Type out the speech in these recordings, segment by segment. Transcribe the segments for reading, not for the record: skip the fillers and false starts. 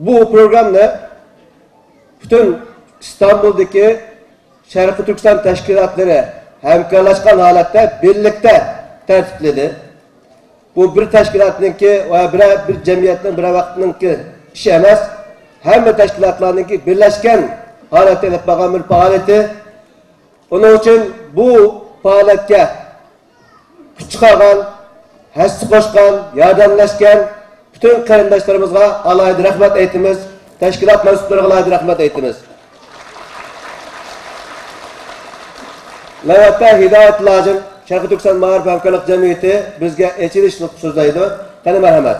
bu programla bütün İstanbul'daki Şarkı Türkistan teşkilatları hemkarlaşkan halette birlikte tertipledi. Bu bir teşkilatınki veya bir cemiyetin bir vaktininki işi emas. Hem de teşkilatlarınki birleşken halette edip bakan bir faaliyeti. Onun için bu faaliyetke güç çıkargan, hessi koşkan, yardımlaşkan bütün karindaşlarımızga alaydı rahmet eytimiz. Teşkilat mensuplarına alaydı rahmet eytimiz. Navbatda hidayet lazım. Şarkı Türkistan Mağarip Hamkarlık Cemiyeti bizge eçiliş nutku sözlaydı. Qani merhamet.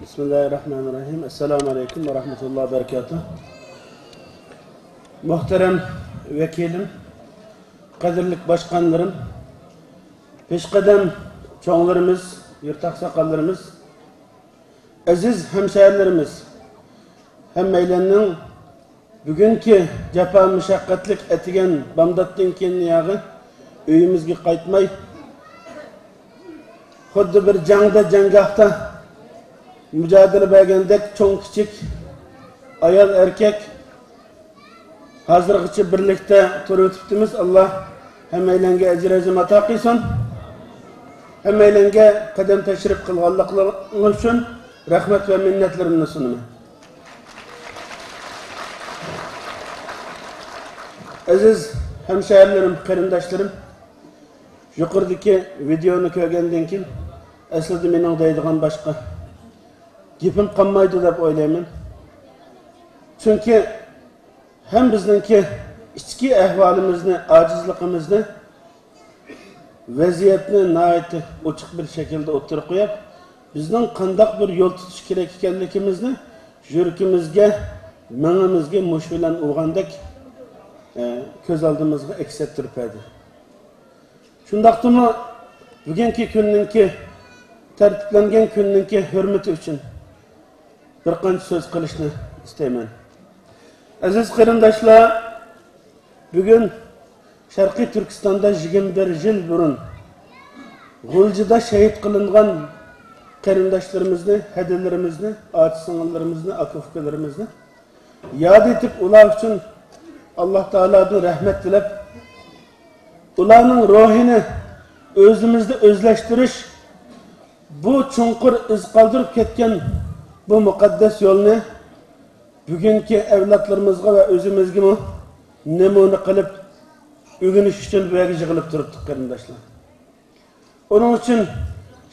Bismillahirrahmanirrahim. Esselamu Aleyküm ve Rahmetullah ve Berekatuhu. Muhterem vekilim, kadirlik başkanlarım, peşkadem çoğunlarımız, yurtak sakallarımız, aziz hemşehrilerimiz, hemmeylerinin bugünkü cepa müşakkatlik etigen bamdattin kendi yağı üyümüzge qaytmay, xuddi bir jangda mücadele bergendek çoğun küçük, ayol erkek hazırgıçı birlikte turib ötüptimiz. Allah hemmeylenge ecir ezim ata qilsin. Hemmeylenge qadam teşrif qilganliklari uchun rahmet ve minnetlerimni sunaman. Aziz hemşehrilerim, qarindoshlarım, yuqoridagi videoni ko'rgandan keyin aslida mening deydigan boshqa gapim qolmaydi deb o'ylayman. Chunki hem bizningki ichki ahvolimizni, ojizligimizni, vaziyatni nihoyatda ochiq bir shaklda o'tirib qo'yib, bizning qanday bir yo'l tutish kerak ekanligimizni yuragimizga, mingimizga mush bilan urgandek ko'z oldimizga aks ettirib berdi. Shundaqdimi bugungi kunninki tartiblangan kunninki hurmati uchun bir qancha so'z qilishni istayman. Aziz qarindoshlar, bugün Sharqiy Turkistonda 21 yil burun G'uljida shahid qilingan qarindoshlarimizni, hadilarimizni, ota-singillarimizni, aka-ukalarimizni yod etib, ular uchun Alloh taolodan rahmat tilab, ularning ruhini o'zimizda o'zlashtirish, bu chunqur iz qoldirib ketgan bu muqaddas yo'lni bugungi avlodlarimizga va o'zimizga namuna qilib o'rganish uchun bu yerga yig'ilib turibdi qarindoshlar. Onun için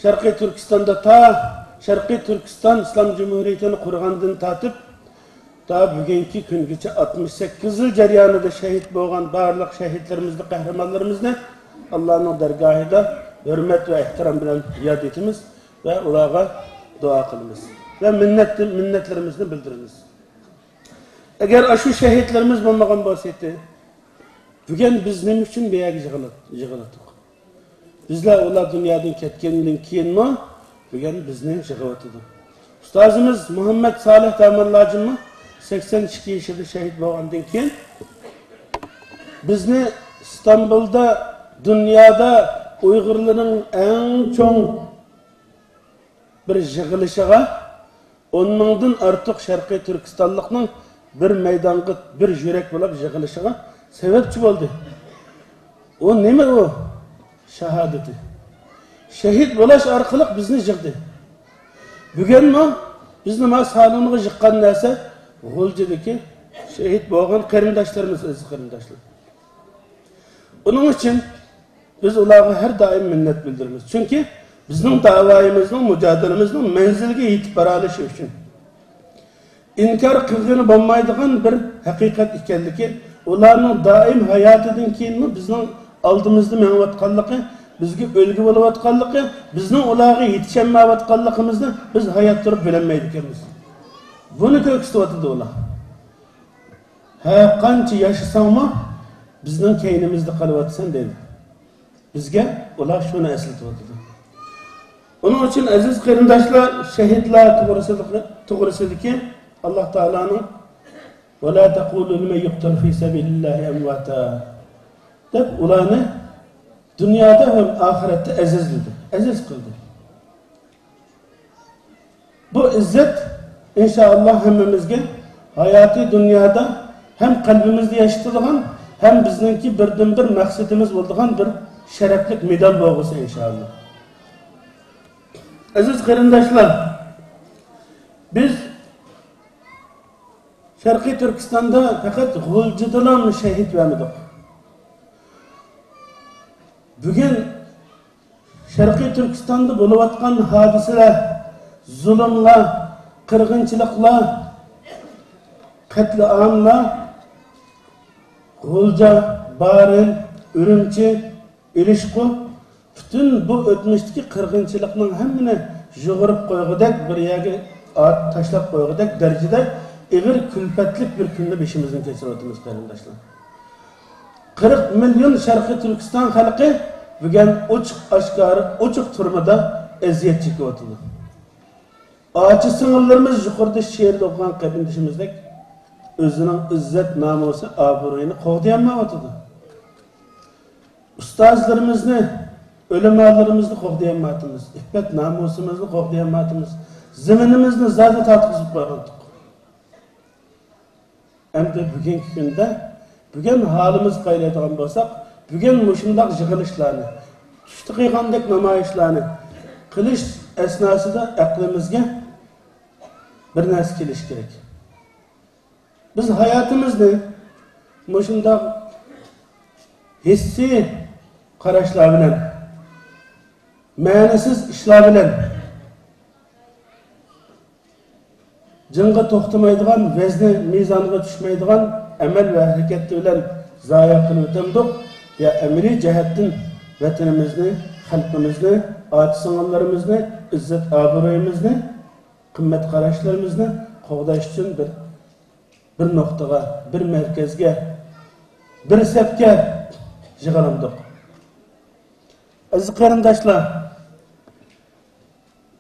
Sharqiy Turkistonda Sharqiy Turkiston Islom Jumhuriyatini qurgandan tortib ta bugungi kungacha 68 yil jarayonida shahid bo'lgan barliq shahidlarimizni, qahramonlarimizni Allohning dargohida hurmat va ehtirom bilan yod etamiz va ularga duo qilamiz ve minnetlerimizni bildiramiz. Eğer şu şehitlerimiz bo'lmagan bo'lsaydi, bugün biz nima uchun bu yerga yig'ildik? Bizler ular dunyodan ketgandan keyinmi bugün bizni yig'ildik. Ustozimiz Muhammed Salih Damirlojimi 82 yaşında şehit bo'lgandan keyin bizni İstanbul'da, dünyada Uyg'urlarning eng cho'ng bir yig'ilishiga 10 mingdan ortiq Sharqiy Turkistonlikning bir maydonga, bir yurak bo'lib yig'ilishiga sebepçi bo'ldi. O nima o? Shahadati. Shahid bo'lish orqali bizni yig'di. Bugunmi bizni masalimiga yiqqan narsa G'uljidagi shahid bo'lgan qarindoshlarimiz, aziz qarindoshlar. Onun için biz ularga her daim minnet bildiramiz. Çünkü bizning da'voyimizning, mujodalamizning manzilga yetib bora olishi uchun inkor qilgani bo'lmaydigan bir haqiqat ekanligi, ularning doim hayotidan keyinmi bizning oldimizda menayotganligi, bizga o'lgu bo'layotganligi, bizning ularga yetishmayotganligimizni biz hayot turib bilmaydi ekanmiz. Buni ko'ksityapti ular. Ha, qancha yashasangmi bizning keynimizda qolyapsan dedi. Bizga ular shuni eslatyapti. Onun için aziz qarindoshlar, shahidlar to'g'risidagi Alloh taolaning "Va la taqulu liman yuqtal fi sabilillahi amwata" deb ularni dunyoda ham oxiratda aziz qildi. Bu izzat inshaalloh hammamizga hayoti dunyoda hem qalbimizda yashaydigan, hem bizningki birdan bir maqsadimiz bo'ladigan bir sharafli medal bo'lsa inshaalloh. Aziz qarindoshlar, biz Sharqiy Turkistonda faqat G'uljidan shahid vermedik. Bugün Sharqiy Turkistonda bo'layotgan hodisalar, zulmlar, qirg'inchiliklar, qatliamlar, G'ulja, Barin, Urumchi, Ilishqu, bütün bu o'tmishdagi qirg'inchilikning hammani yug'urib qo'ygudek, bir yerga tashlab qo'ygudek darajada ig'ir kulfatlik bir kunni beshimizdan kechiryapmiz qarindoshlar. 40 milyon Sharqiy Turkiston xalqi bugun ochiq turmada eziyat chekyapti. Ochi singillarimiz yuqorida she'rda o'qigan qarindoshimizdek o'zining izzat, namusi, obro'yini qo'g'dayolmayapti. Ustozlarimizni, ulamolarimizni qo'g'dayolmayapmiz. İffet namusimizni qo'g'dayolmayapmiz. Zaminimizni zada tatqizib qo'ygandik. Endi bugungi kunda, bugun halimiz qaylaydigan bo'lsak, bugun mushundaq yig'ilishlarni, tushda qilgandek namoyishlarni qilish asnosida aqlimizga bir narsa kelish kerak. Biz hayotimizni mushundaq hissiy qarashlar bilan, ma'nisiz ishlar bilan jinga to'xtamaydigan, vazni mezoniga tushmaydigan amal va harakatlar bilan zoya qilib o'tamdik. Ya amaliy jihatdan vatanimizni, xalqimizni, ota-singillarimizni, izzat obro'yimizni, qimmat qarashlarimizni qo'g'dash uchun bir nuqtaga, bir markazga, bir safga yig'ildik. Aziz qarindoshlar,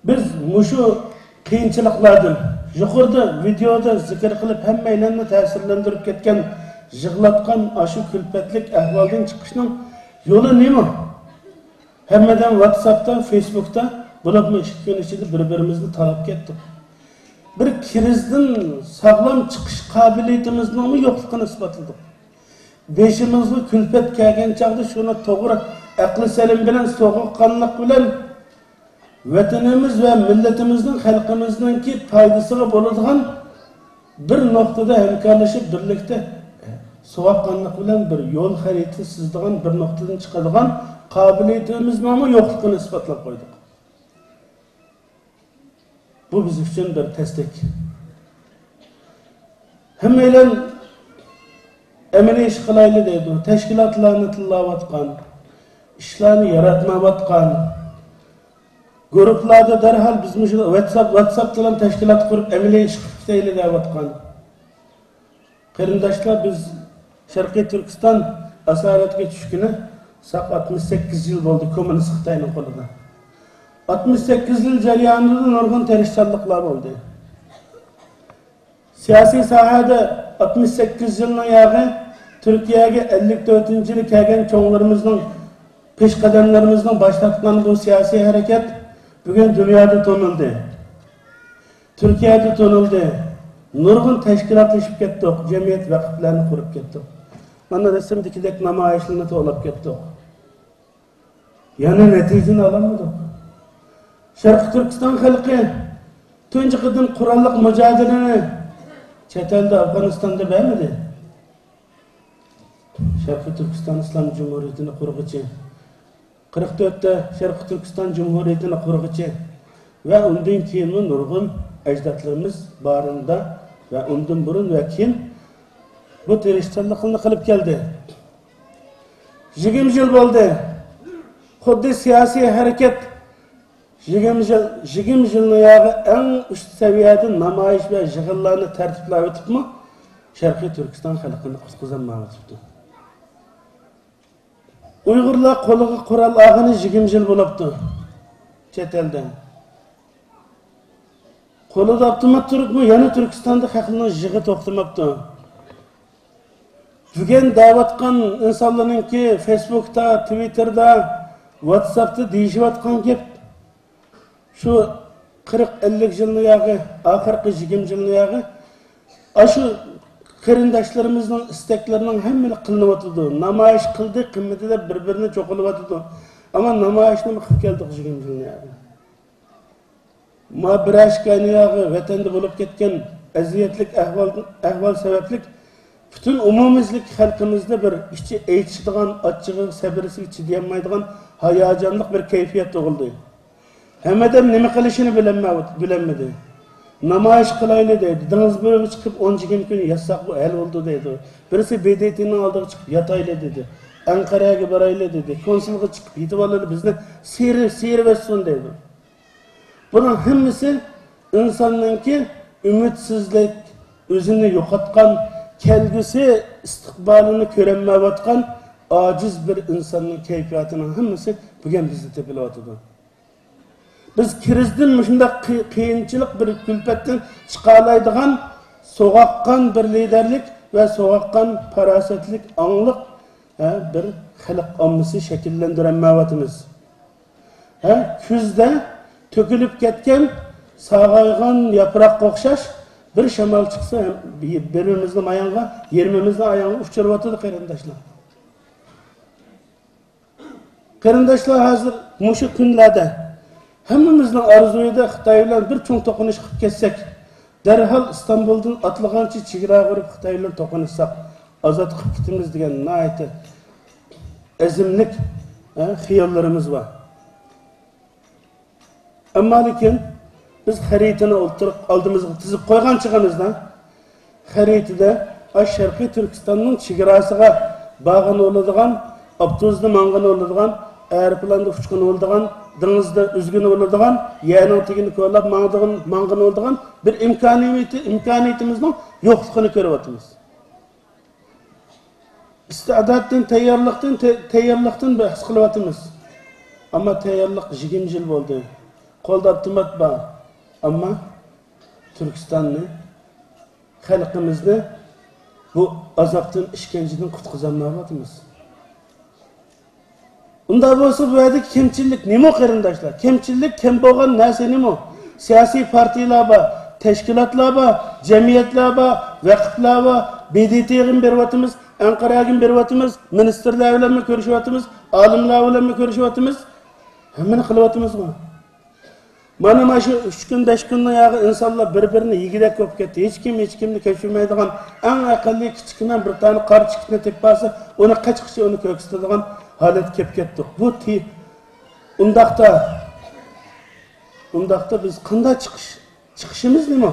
biz mushu qiyinchiliklardan yuqorida videoda zikr qilib hammalarni ta'sirlantirib ketgan, yig'latgan ashu kulfatlik ahvoldan chiqishning yo'li nima? Hammadan WhatsAppda, Facebookda bo'libmi 2 kun ichida bir-birimizni talab ketdik. Bir krizdan sog'lom chiqish qobiliyatimizning yo'qligini isbotladik. Beşimizga külfet kelgan chaqda shuni to'g'ri aqli salim bilan, so'g'inqonlik bilan vatanimiz va millatimizning, xalqimizningki foydasiga bo'ladigan bir nuqtada hamkorlashib birlikda so'g'inqonlik bilan bir yo'l xaritasi sizdigan, bir nuqtadan chiqadigan qobiliyatimizning yo'qligini isbotlab qo'ydik. Bu biz uchun bir tasdik. Hammalar amaliy ish qilayli deydi. Tashkilotlarni tillayotgan, ishlarni yaratmayotgan, guruhlarda darhol biz WhatsApp bilan tashkilot qurib amaliy ish qilib deyotgan. Qarindoshlar, biz Sharqiy Turkiston asoratga tushgani 68 yil bo'ldi kommunist Xitoyning qo'lida. 68 yil jarayonida nurg'un tirishchiliklar bo'ldi. Siyosiy sohada 68 yilning yog'i Turkiyaga 54-yili kelgan cho'nglarimizning, peshqadamlarimizning boshlatgan bu siyosiy harakat bugun dunyoda tonildi. Turkiyada tonildi. Nurg'un tashkilotlashib ketdik, jamiyat vaqflarini qurib ketdik. Mana rasmdagidek namoyishlarni to'lab ketdik. Yana natijani olamadik. Sharqiy Turkiston xalqi tunji qadam qurolliq mujodalani chet elda Afg'onistonda bermadi. Sharqiy Turkiston Islom Jumhuriyatini qurg'ichi, 44 ta Sharqiy Turkiston Jumhuriyatini qurg'ichi va undan keyin nurg'un ajdodlarimiz barinda va undan burun va keyin bu tirishchilikni qilib keldi. 20 yil bo'ldi. Xuddi siyosiy harakat 20 yilning yog'i eng üst saviyada namoyish va yig'inlarni tartiblab o'tibmi? Sharqiy Turkiston xalqini qutqizolmayapti. Uyg'urlar qo'liga qurol olgani 20 yil bo'libdi. Chet eldan. Qo'lida avtomat turibmi? Yana Turkistonda xalqning yig'i to'xtamabdi. Bugün davatkan insanlarınki Facebook'ta, Twitter'da, WhatsApp'ta deyişivatkan gep şu 40-50 yılını yağı, ahırkı 20 yılını yağı aşı qarindoshlarımızın isteklerinin hemmini qilinıvatıdı. Namoyish qildi, qimmatida bir-birini cho'qilyapti. Ama namoyishni mi qilib keldik 20 yilni yağı. Ma birashkani yağı vatanda bo'lib ketgan aziyatlik ahvol sabablik bütün umumizlik xalqimizda bir ichi aytishadigan, achchig'i, sabrisiga chidayolmaydigan hayajonli bir kayfiyat tug'ildi. Hammadan nima qilishini bilolmadi. Namoyish qilayli dedi. Dengiz bo'yiga chiqib 10-20 kun yasaq bu hal bo'ldi dedi. Birisi BDT'ning oldiga chiqib yatayli dedi. Anqaraga borayli dedi. Konsulga chiqib yetib oladi bizni seyir versin dedi. Bunun hammasi insonningki ümidsizlik, o'zini yo'qotgan, kelgusi istiqbolini ko'rolmayotgan ojiz bir insonning kayfiyatining hammasi bugun bizni tepilyapti. Biz krizdan shunday qiyinchilik bir kulfatdan chiqalaydigan so'g'aqqan bir liderlik va so'g'aqqan farosatlik angliq bir xalq ommasi shakllantirolmayapmiz. Kuzda to'kilib ketgan sog'aygan yaproqqa o'xshash bir shamol chiqsa birimizni ayonga, yerimizni ayonga uchirayotdi qarindoshlar. Qarindoshlar hozir mushu kunlarda hammamizning orzuyida Xitoy bilan bir cho'ng to'qinish qilib ketsak, darhol Istanbuldan atlagancha chegara urib Xitoy bilan to'qinishsak, ozod qilib ketamiz degan nihoyatda azimlik xiyollarimiz bor. Ammo lekin biz xaritani o'ltirib oldimizga tizib qo'ygan chiqamizdan xaritada Sharqiy Turkistonning chegarasiga bag'ini oladigan, avtobusda mang'ini oladigan, aeroplanda uchqini oladigan, dengizda uzgini oladigan, yerning tagini ko'rlab mang'ini oladigan bir imkoniyatimizning yo'qligini ko'ryapmiz. İstidatdan, tayyorlikdan bahs qilyapmiz. Ammo tayyorlik 20 yil bo'ldi. Qo'lda avtomat bor. Ammo Turkistonni, xalqimizni bu azobdan, ishkencedan qutqizolmayapmiz. Unda bo'lsa bu yerda kimchilik nima qarindoshlar? Kimchilik kim bo'lgan narsa nima? Siyosiy partiyalar bor, tashkilotlar bor, jamiyatlar bor, vaqtlar bor, BDT'ga beryapmiz, Anqaraga beryapmiz, ministerlar bilan ko'rishyapmiz, olimlar bilan ko'rishyapmiz. Hammani qilyapmizmi? Mana shu 3 kun, 5 kundan yağı insanlar bir-birini yigidek ko'p ketdi. Hech kimni kechirmaydigan, eng aqlli kichkina bir tane qor chiqni tepasi, uni qachqicha uni ko'ksitadigan holat kelib ketdi. Bu undaqda biz qanday chiqishimiz nima?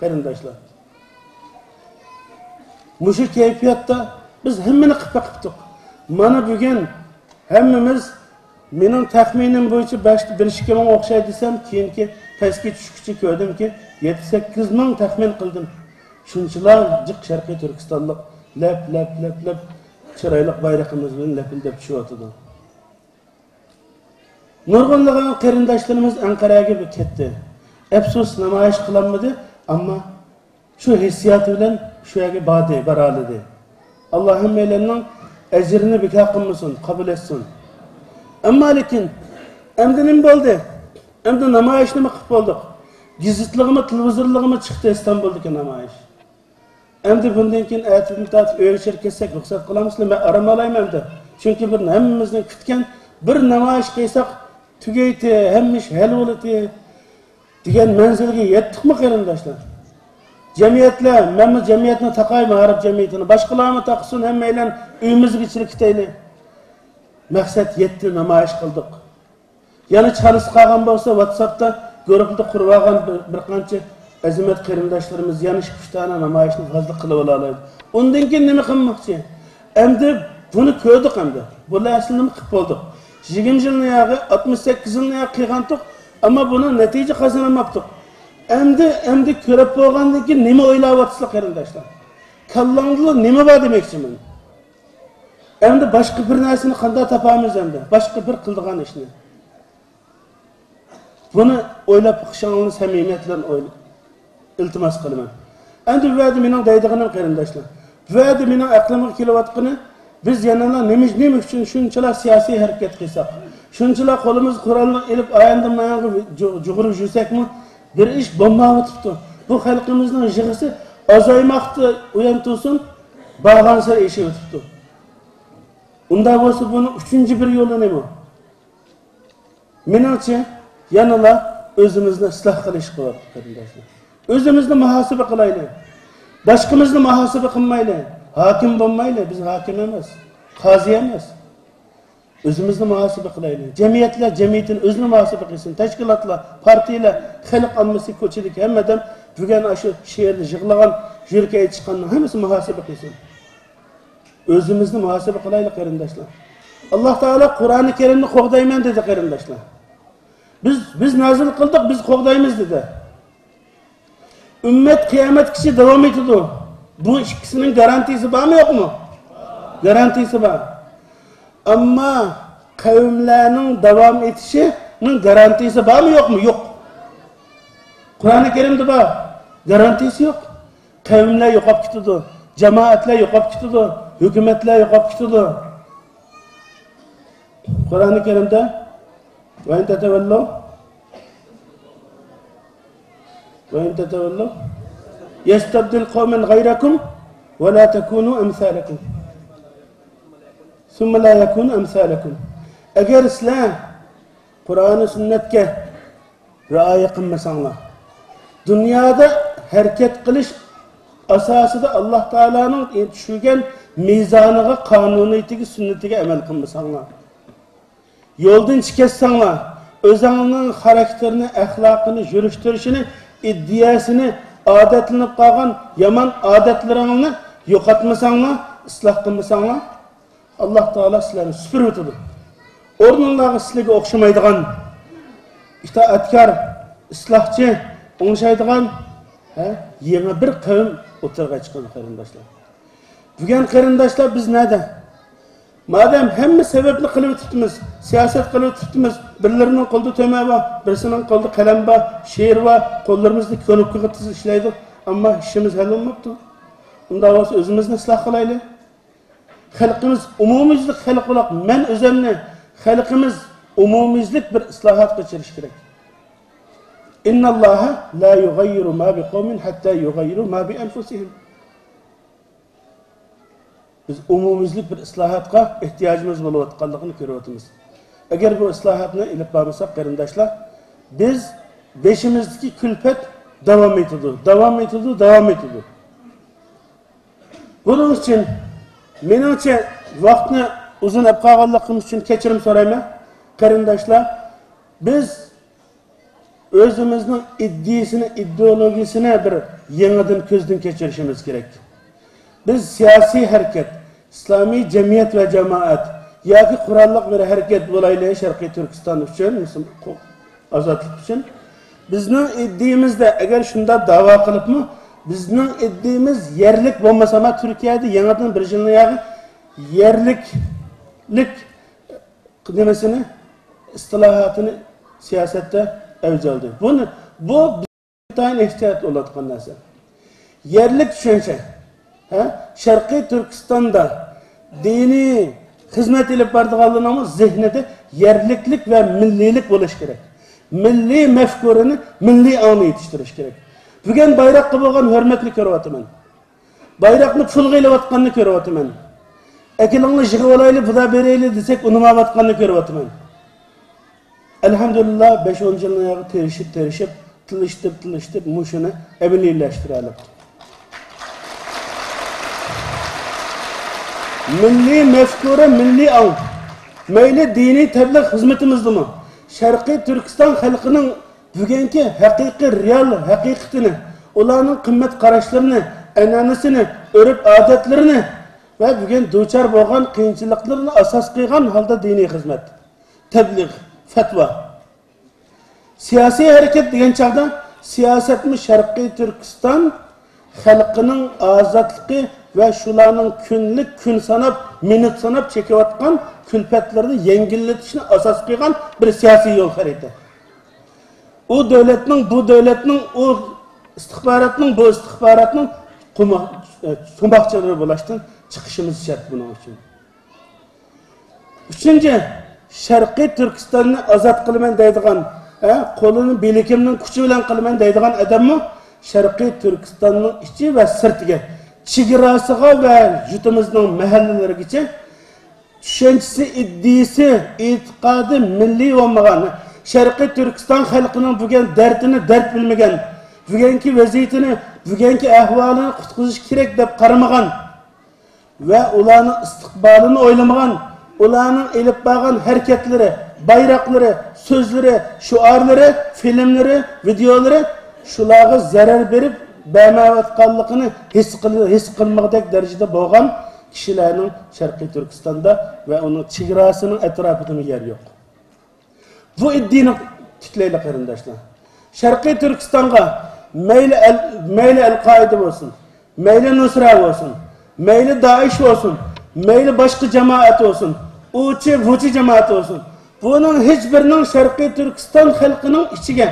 Qarindoshlar. Mushu kayfiyatda biz hammani qilib. Mana bugun hammamiz mening taxminim bo'yicha 1-2 ming o'xshaydi desam, keyinki pastga tushishchi ko'rdimki 7-8 ming taxmin qildim. Shunchalar jiq Sharqiy Turkistonlik lap chiroyli bayrog'imiz bilan lapildab tushyapti. Nurg'unlagan qarindoshlarimiz Anqaraga ketdi. Afsus namoyish qilinmadi, ammo shu hissiyat bilan shu yerga boradi. Alloh hammalarning ajrini bekor qilmasin, qabul etsin. Ammo lekin endi nima bo'ldi? Endi namoyishni qilib bo'ldik. Gazitligimi, televizorligimi chiqdi Istanbuldagi namoyish. Endi bundan keyin aytib o'yishir kelsak ruxsat qilamizmi? Men aramayman endi. Chunki bir hammamizning kutgan bir namoyish qilsak tugaydi, hammish hal bo'ladi degan manzilga yetdikmi qarindoshlar? Jamiyatlar, men jamiyatni taqayman, arab jamiyatini, boshqalarni taqsin, hammalar uyimizga chiqayli. Maqsad yetdi, namoyish qildik. Yana chalis qolgan bo'lsa WhatsAppda guruhda qurib olgan bir qancha azimat qarindoshlarimiz yana 3 tane namoyishni fazla qilib oladi. Undan keyin nima qilmoqchi? Endi buni ko'rdik endi. Bular aslida nima qilib bo'ldi? 20 yilni yog'i 68 yilni yog'i qilgandik, ammo buni natija qozonolmabdik. Endi ko'rib bo'lgandan keyin nima o'ylayapsizlar qarindoshlar? Kallangda nima bor demoqchiman? Endi boshqa bir narsani qanday topamiz endi? Boshqa bir qildigan ishni. Buni o'ylab chiqishingizni samimiyat bilan iltimos qilaman. Endi bu yerda mening deydiganim qarindoshlar. Vədi mənim aqlıma kelyotqını biz yanına nima üçün şunchalar siyosiy harakat qilsak, shunchalar qo'limiz Qur'onni ilib oyandan mayog'i jug'urib yursakmi, bir ish bo'lmay o'tibdi. Bu xalqimizning yig'isi azaymoqda uyantirsin, bargan sari eshib o'tibdi. Unda bo'lsa buni uchinchi bir yo'li nima? Menimcha yanıla özümüzle ıslah qilish qilyapti qarindoshlar. Özümüzle muhasebe qilaylik. Başqamizni muhasebe qilmaylik. Hakim bo'lmaylik, biz hakim emas, qozi emas. Özümüzle muhasebe qilaylik. Jamiyatlar jamiyatini o'zini muhasebe qilsin. Tashkilotlar, partiyalar, xalq ommasi ko'chilik hammadan bugun shu she'rni yig'lagan, yurga chiqqanning hammasi muhasebe qilsin. Özümüzle muhasebe qilaylik qarindoshlar. Allah Teala Kur'an-ı Kerim'ni qo'g'dayman dedi qarindoshlar. Biz nazil qildik, biz qo'g'daymiz dedi. Ümmet kıyametgacha davom etadi. Bu ikkisining garantisi bormi yo'qmi? Garantisi bor. Ammo qavmlarning davom etishining garantisi bormi yo'qmi? Yo'q. Qur'oni Kerimda bor, garantisi yo'q. Qavmlar yo'qolib ketadi, jamoatlar yo'qolib ketadi, hukumatlar yo'qolib ketadi. Qur'oni Kerimda وَاِنْ تَتَوَلَّوْا يَسْتَبْدِلْ قَوْمًا غَيْرَكُمْ وَلَا تَكُونُوا أَمْثَالَكُمْ ثُمَّ لَا يَكُونُوا أَمْثَالَكُمْ. Eğer sizler Kur'an-ı sünnetke riaya qilmasanlar, dünyada hareket qilish asosida Allah Teala'nın tushirgan mizoniga, qonuniyatiga, sunnatiga amal qilmasanlar, yo'ldan chiqasanlar, o'zingning xarakterini, axloqini, yurishtirishini, iddiyasini, odatlanib qolgan yomon odatlaringni yo'qotmasanlar, isloh qilmasanlar, Alloh taolo sizlarni supurib o'tadi. O'rninglarga sizlarga o'xshamaydigan, itoatkor, islohchi, o'ngshaydigan yangi bir qavm o'tirg'a chiqqan qarindoshlar. Bugun qarindoshlar biz nada? Madem hamma sababni qilib o'tibmiz, siyosat qilib o'tibmiz, birlarining qo'lida to'ma bor, birisining qo'lida qalam bor, she'r bor, qo'llarimizda ko'nikka qilib ishlaydi, ammo ishimiz hal bo'lmabdi. Unda bo'lsa o'zimizni isloh qilaylik. Xalqimiz umumiylik xalq bo'lib, men o'zimni xalqimiz umumiylik bir islohot kechirish kerak. Innalloha la yughayyiru ma biqawmin hatta yughayyiru ma bi anfusihim. Biz umumiylik bir islohotga ehtiyojimiz bo'layotganligini ko'ryapmiz. Agar bu islohotni ilib bormasak qarindoshlar, biz beshimizdagi kulfat davom etadi. Buning uchun menimcha vaqtni uzun olib qolganligimiz uchun kechirim so'rayman. Qarindoshlar, biz o'zimizning iddiyasini, ideologiyasini bir yangidan ko'zdan kechirishimiz kerak. Biz siyosiy harakat, İslamiy cemiyet ve cemaat yoki qurolliq bir harakat bo'laylik Sharqiy Turkiston uchun, ozodlik uchun. Bizning iddiyamizda agar shunda da'vo qilibmi, bizning iddiyamiz yerlik bo'lmasa ham Turkiyada yangidan bir yilni yerliklik nimasini, istilohotini siyosatda avj oldi. Bu tayin ehtiyot bo'layotgan narsa. Yerlik tushuncha Sharqiy Turkistonda diniy xizmat ilib borganlarning zihnida yerliklik va milliylik bo'lish kerak. Milliy mafkurini, milliy ongni yetishtirish kerak. Bugun bayroqqa bo'lgan hurmatni ko'ryapman. Bayroqni pulga ilayotganini ko'ryapman. Akilingni yig'ib olaylik, buda beraylik desak, unimayotganini ko'ryapman. Alhamdulillah 5-10 yilni terishib, tilishib, mushuni abiniylashtirib. Milli mefkure, milli ang. Mayli dini tebliğ hizmetimizdi mi? Sharqiy Turkiston xalqining bugungi haqiqiy real haqiqatini, ularning qimmat qarashlarini, an'anasini, urf-odatlarini va bugun duchor bo'lgan qiyinchiliklarni asos qilgan holda diniy xizmat, tebliğ, fatvo. Siyosiy harakat degan chog'da siyosatmi Sharqiy Turkiston xalqining ozodligi ve şularning kun sanab, minut sanab çekiyotgan külfetlerini yengilletishni asos qilgan bir siyosiy yo'l xarita. Bu devletning, o istihbaratning to'moqchalar bo'lashdan chiqishimiz shart buning uchun. Uchinchi, Sharqiy Turkistonni ozod qilaman deydigan, qo'lini belikimning kuchi bilan qilaman deydigan odammi Sharqiy Turkistonning ichi va sirtiga, chegarasiga va yutimizning mahallalarigacha tushunchisi, iddisi, e'tiqodi milliy bo'lmagan, Sharqiy Turkiston xalqining bugun dardini dard bilmagan, bugungi vaziyatini, bugungi ahvolini qutqizish kerak deb qaramagan va ularning istiqbolini o'ylamagan, ularning elib borgan harakatlari, bayroqlari, so'zlari, shuarlari, filmlari, videolari shularga zarar berib, bamavatqonligini his qilmoqdek darajada bo'lgan kishilarning Sharqiy Turkistonda va uning chegarasining atrofida yer yo'q. Bu iddini tiklayli qarindoshlar. Sharqiy Turkistonga mayli Al-Qoida bo'lsin, mayli Nusra bo'lsin, mayli Daesh bo'lsin, mayli boshqa jamoat bo'lsin, uchi jamoat bo'lsin. Buning hech birining Sharqiy Turkiston xalqining ichiga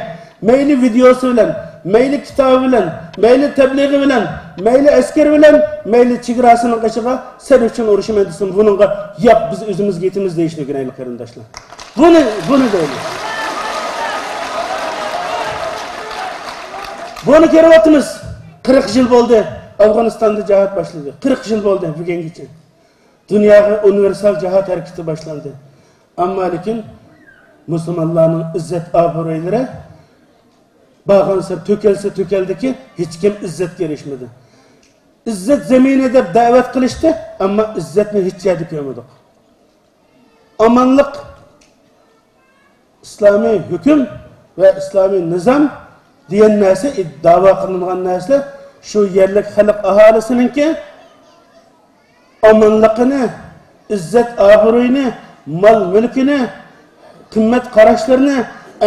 mayli videosi bilan, mayli kitobi bilan, mayli tablig'i bilan, mayli askar bilan, mayli chegarasining qishiga sen uchun urushaman desin, buningga yo'q, biz o'zimizga yetimiz deyishni kerak qarindoshlar. Buni deymiz. Buni ko'ryapmiz. 40 yil bo'ldi Afg'onistonda jihad boshlandi. 40 yil bo'ldi bugungacha. Dunyoga universal jihad harakati boshlandi. Ammo lekin musulmonlarning izzat obro'ylari bağlansa, tökeldiki hiç kim izzatga erishmadi. İzzat zemini deb da'vat qilishdi, ammo izzatni hech yerda ko'rmadik. Amanlık, İslamiy hukm ve İslamiy nizam degan narsa da'vo qilingan narsa shu yerlik xalq aholisininki amanligini, izzat obro'yini, mal mulkini, qimmat qarashlarini,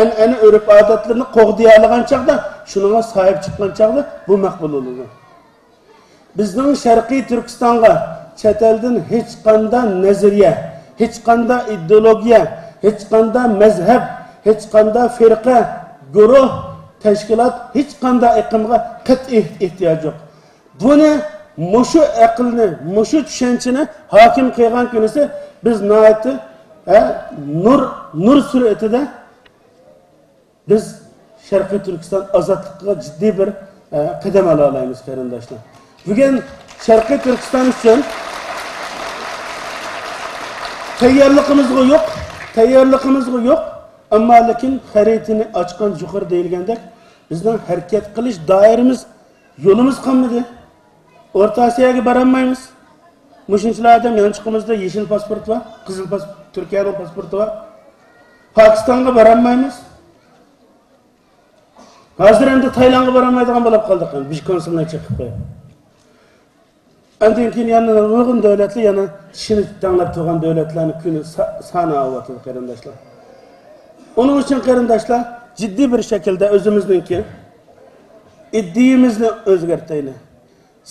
an'ana urf odatlarini qo'g'diyalagan chaqda, shunga sahib chiqqan chaqda bu maqbul bo'ladi. Bizning Sharqiy Turkistonga chet eldan hech qanday nazariya, hech qanday ideologiya, hech qanday mazhab, hech qanday firqa, guruh, tashkilot, hech qanday iqimga qat'iy ehtiyoj yo'q. Buni mushu aqlni, mushu tushunchani hokim qilgan kunisi biz noati nur suratida biz Sharqiy Turkiston ozodligiga jiddiy bir qadam ola olamiz qarindoshlar. Bugun Sharqiy Turkiston uchun tayyorligimiz yo'q, ammo lekin xaritani ochgan juhur deyilgandek bizning harakat qilish doiramiz, yo'limiz qolmadi. O'rta Osiyoga borolmaymiz. Mushunchalarda yanchiqimizda yeshil pasport va qizil pasport, Turkiyaning pasporti va Pokistonga borolmaymiz. Hozir endi Taylandga borolmaydigan bo'lib qoldik. Biz konsulni chiqib qo'yib. Andan keyin yana nurg'un davlatlar, yana shini tanlab turgan davlatlarning kuni soni avvatdi qarindoshlar. Onun uchun qarindoshlar jiddiy bir shaklda o'zimizningki iddiyimizni o'zgartaylik.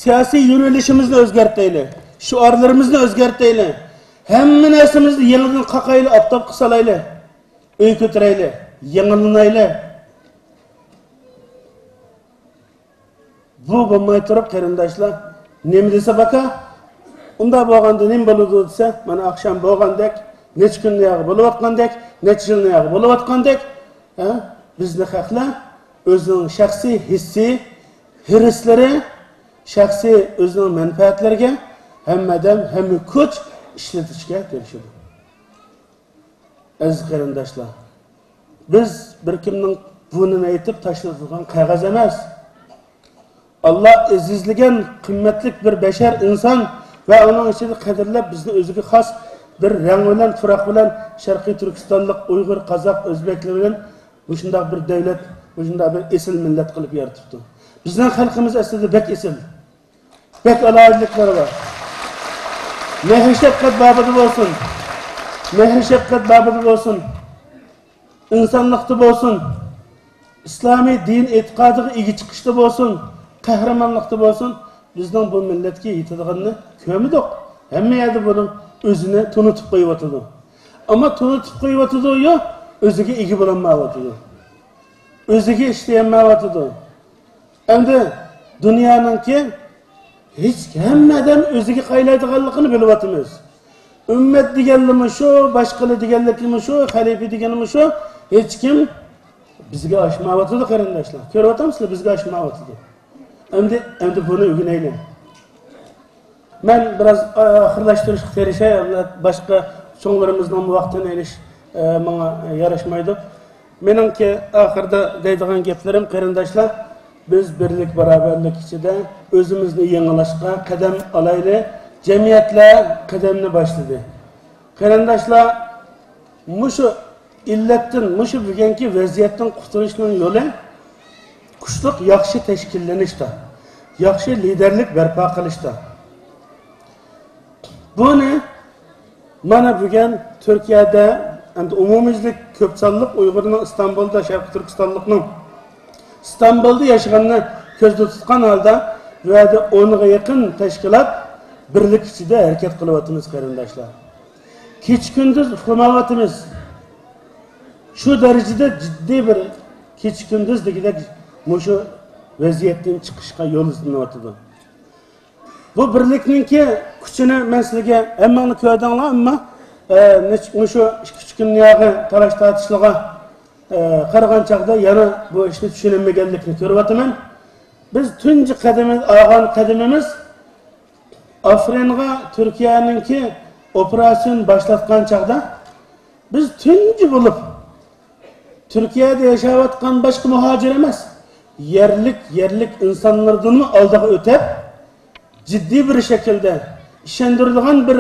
Siyosiy yo'nalishimizni o'zgartaylik. Shuarlarimizni o'zgartaylik. Hamma narsamizni yangidan qaqayli optop qilsalaylik. Uy ko'taraylik, yangilanaylik. Bu bo'lmay turib qarindoshlar, nima desa baka, unda bo'lganda nima bo'ladi desa, mana oqshom bo'lgandek, necha kunlar bo'layotgandek, necha yillar bo'layotgandek, bizni xalqlar o'zining shaxsiy hissi, hirislari, shaxsiy o'zining manfaatlariga hammadan hamma kuch ishlatishga tirishadi. Aziz qarindoshlar, biz bir kimning bunini aytib tashlatilgan qog'oz emas. Allah azizligan qimmatli bir bashar inson va uning ichida qadrlab bizni o'ziga xos bir rang bilan, turoq bilan Sharqiy Turkistonlik Uyg'ur, Qozoq, O'zbeklar bilan shunday bir davlat, shunday bir esil millat qilib yaratibdi. Bizning xalqimiz aslida bek esil. Bek alohidliklari bor. Mehr shafqat babida bo'lsin. Mehr shafqat babida bo'lsin. İnsanlıqda bo'lsin. İslomiy din e'tiqodiga ega chiqishda bo'lsin. Qahramonlikda bo'lsin, bizning bu millatga yetadiganini ko'rmadik. Hamma yerda buning o'zini tunutib qo'yibotdi. Ammo tunutib qo'yibotdi-yu, o'ziga ega bo'lolmayotdi. O'ziga ishlayolmayotdi. Endi dunyoninki Hiç hammadan o'ziga qaylaydiganligini bilyapmiz. Ümmet deganlimi shu, boshqalar deganlimi shu, xalifa deganimi shu, hech kim bizga oshmayapti qarindoshlar. Ko'ryapsizlar, bizga oshmayapti. Endi buni o'rganaylik. Men biraz axirlashtirishga tirişay, boshqa so'nglarimizdan vaqtini elish menga yarashmaydi. Meningki oxirda deydigan gaplarim qarindoshlar, biz birlik barobarlik ichida o'zimizni yengilashga qadam olaylik. Cemiyetler qadamni boshladi. Qarindoshlar, mushu illatdan, mushu bugungi vaziyatdan qutulishning yo'li kuchli yaxshi tashkillanishda, yaxshi liderlik barpo qilishda. Buni mana bugun Turkiyada, endi umumiylik ko'p sonliq Uyg'urning Istanbulda, Sharqiy Turkistonlikning İstanbulda yaşaganini ko'zda tutgan holda bu yerda 10 ga yaqin tashkilot birlik ichida harakat qilyapmiz qarindoshlar. Kech kunduz uxlamayapmiz. Shu darajada jiddiy bir kech kunduz degidek mushu vaziyatdan chiqishga yo'l izlanyapti. Bu birlikninki kuchini men sizga hammani ko'rdinglar, ammo mushu 2-3 kunyaga talash tortishlarga qaragan chaqda yana bu ishni tushunmaganlikni ko'ryapman. Biz tunji qadamimiz Afringa Türkiye'ninki operasyon başlatkan çağda biz tunji bulup Türkiye'de yaşayotgan başka muhacir emas, yerlik insanlardan mı aldığı ötep ciddi bir şekilde işendirilgan bir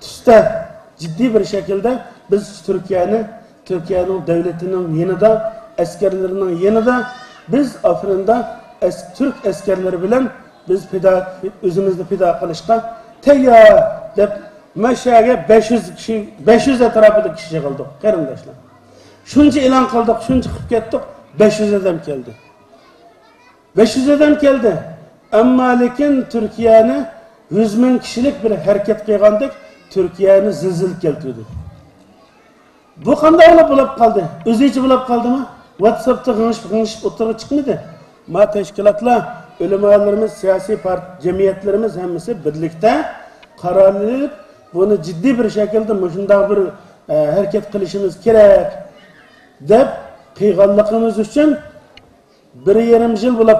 tüste ciddi bir şekilde biz Türkiye'nin devletinin yanında, askerlerinin yanında biz Afrin'da Türk askerleri bilen biz özümüzde fida qilishga tayyor deb mashaga 500 etrafida kishi qildik qarindoshlar. Shuncha e'lon qildik, shuncha qilib ketdik, 500 odam keldi. 500 odam keldi. Ammo lekin Turkiyani 100 ming kishilik bir harakat qilgandik, Turkiyani zilzil keltirdi. Bu qanday bo'lib qoldi? O'zicha bo'lib qoldimi? WhatsAppda g'ingshib o'tirib chiqmadi. Ma tashkilotlar, ulamolarimiz, siyosiy cemiyetlerimiz hemmisi birlikte karar verip bunu ciddi bir şekilde şunday bir hareket qilishimiz kerak deb qilganligimiz uchun 1,5 yil bo'lib